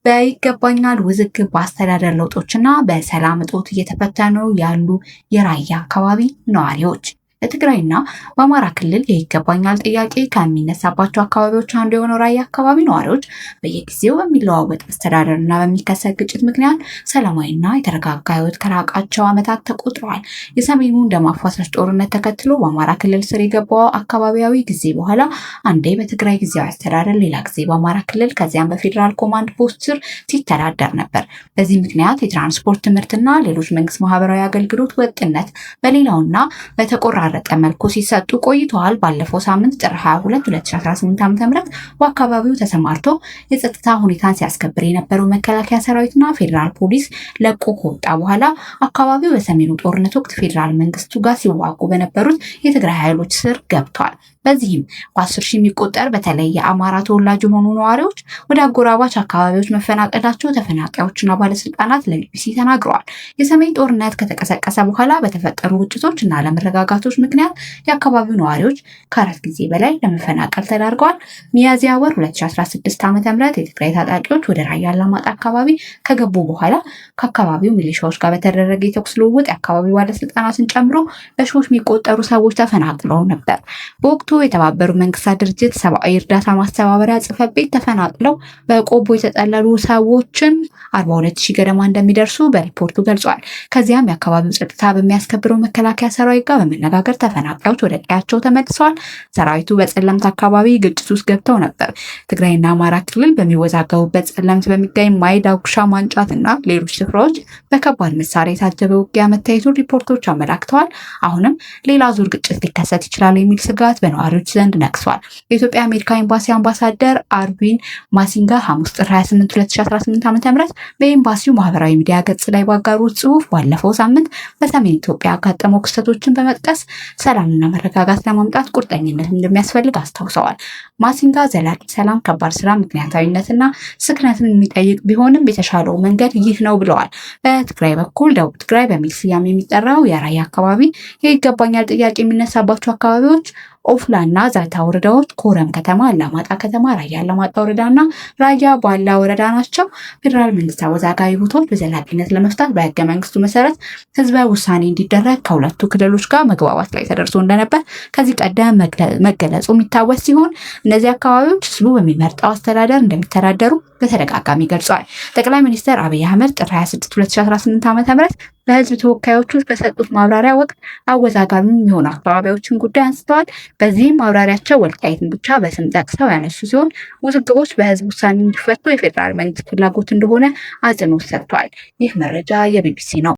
በይገባኛል ውዝግብ በአስተዳደር ለውጦችና በሰላም እጦት እየተፈተኑ ያሉ የራያ አካባቢ ነዋሪዎች በትግራይና በአማራ ክልል የይገባኛል ጥያቄ ከሚነሳባቸው አካባቢዎች አንዱ የሆነው ራያ አካባቢ ነዋሪዎች በየጊዜው በሚለዋወጥ አስተዳደርና በሚከሰት ግጭት ምክንያት ሰላማዊና የተረጋጋ ሕይወት ከራቃቸው ዓመታት ተቆጥረዋል። የሰሜኑን ደም አፋሳሽ ጦርነት ተከትሎ በአማራ ክልል ስር የገባው አካባቢያዊ ጊዜ በኋላ አንዴ በትግራይ ጊዜያዊ አስተዳደር፣ ሌላ ጊዜ በአማራ ክልል ከዚያም በፌዴራል ኮማንድ ፖስት ስር ሲተዳደር ነበር። በዚህ ምክንያት የትራንስፖርት ትምህርትና ሌሎች መንግስት ማህበራዊ አገልግሎት ወጥነት በሌላውና በተቆራረጠ መልኩ ሲሰጡ ቆይተዋል። ባለፈው ሳምንት ጥር 22 2018 ዓ.ም በአካባቢው ተሰማርቶ የጸጥታ ሁኔታን ሲያስከብር የነበረው መከላከያ ሰራዊትና ፌዴራል ፖሊስ ለቆ ከወጣ በኋላ አካባቢው በሰሜኑ ጦርነት ወቅት ፌዴራል መንግስቱ ጋር ሲዋጉ በነበሩት የትግራይ ኃይሎች ስር ገብቷል። በዚህም በ10 ሺህ የሚቆጠር በተለይ የአማራ ተወላጅ የሆኑ ነዋሪዎች ወደ አጎራባች አካባቢዎች መፈናቀላቸው ተፈናቃዮችና ባለስልጣናት ለቢቢሲ ተናግረዋል። የሰሜን ጦርነት ከተቀሰቀሰ በኋላ በተፈጠሩ ግጭቶች እና አለመረጋጋቶች ምክንያት የአካባቢው ነዋሪዎች ከ4 ጊዜ በላይ ለመፈናቀል ተዳርገዋል። ሚያዝያ ወር 2016 ዓ.ም የትግራይ ታጣቂዎች ወደ ራያ አላማጣ አካባቢ ከገቡ በኋላ ከአካባቢው ሚሊሻዎች ጋር በተደረገ የተኩስ ልውውጥ የአካባቢው ባለስልጣናትን ጨምሮ በሺዎች የሚቆጠሩ ሰዎች ተፈናቅለው ነበር። በወቅቱ የተባበሩት መንግስታት ድርጅት ሰብአዊ እርዳታ ማስተባበሪያ ጽሕፈት ቤት ተፈናቅለው በቆቦ የተጠለሉ ሰዎችን 42,000 ገደማ እንደሚደርሱ በሪፖርቱ ገልጿል። ከዚያም የአካባቢው ጸጥታ በሚያስከብረው መከላከያ ሰራዊት ጋር በመነጋገር ተፈናቃዮች ወደ ቀያቸው ተመልሰዋል። ሰራዊቱ በጸለምት አካባቢ ግጭት ውስጥ ገብተው ነበር። ትግራይና አማራ ክልል በሚወዛገቡበት ጸለምት በሚገኝ ማይዳ፣ ጉሻ፣ ማንጫትና ሌሎች ስፍራዎች በከባድ መሳሪያ የታጀበ ውጊያ መታየቱን ሪፖርቶች አመላክተዋል። አሁንም ሌላ ዙር ግጭት ሊከሰት ይችላል የሚል ስጋት በነዋሪዎች ዘንድ ነቅሷል። የኢትዮጵያ አሜሪካ ኤምባሲ አምባሳደር አርቪን ማሲንጋ ሐሙስ ጥር 28 2018 ዓ.ም በኤምባሲው ማህበራዊ ሚዲያ ገጽ ላይ ባጋሩት ጽሑፍ ባለፈው ሳምንት በሰሜን ኢትዮጵያ ያጋጠመው ክስተቶችን በመጥቀስ ሰላምና መረጋጋት ለማምጣት ቁርጠኝነት እንደሚያስፈልግ አስታውሰዋል። ማሲንጋ ዘላቂ ሰላም ከባድ ስራ፣ ምክንያታዊነትና ስክነትን የሚጠይቅ ቢሆንም የተሻለው መንገድ ይህ ነው ብለዋል። በትግራይ በኩል ደቡብ ትግራይ በሚል ስያሜ የሚጠራው የራያ አካባቢ የይገባኛል ጥያቄ የሚነሳባቸው አካባቢዎች ኦፍላና ዛታ ወረዳዎች፣ ኮረም ከተማ፣ አላማጣ ከተማ፣ ራያ አላማጣ ወረዳና ራያ ባላ ወረዳ ናቸው። ፌዴራል መንግስት አወዛጋቢ ቦታዎች በዘላቂነት ለመፍታት በህገ መንግስቱ መሰረት ህዝበ ውሳኔ እንዲደረግ ከሁለቱ ክልሎች ጋር መግባባት ላይ ተደርሶ እንደነበር ከዚህ ቀደም መገለጹ የሚታወስ ሲሆን እነዚህ አካባቢዎች ህዝቡ በሚመርጠው አስተዳደር እንደሚተዳደሩ በተደጋጋሚ ገልጿል። ጠቅላይ ሚኒስትር አብይ አህመድ ጥር 26 2018 ዓ.ም በህዝብ ተወካዮች ውስጥ በሰጡት ማብራሪያ ወቅት አወዛጋቢ የሚሆኑ አካባቢዎችን ጉዳይ አንስተዋል። በዚህም ማብራሪያቸው ወልቃይትን ብቻ በስም ጠቅሰው ያነሱ ሲሆን ውዝግቦች በህዝብ ውሳኔ እንዲፈቱ የፌዴራል መንግስት ፍላጎት እንደሆነ አጽንኦት ሰጥቷል። ይህ መረጃ የቢቢሲ ነው።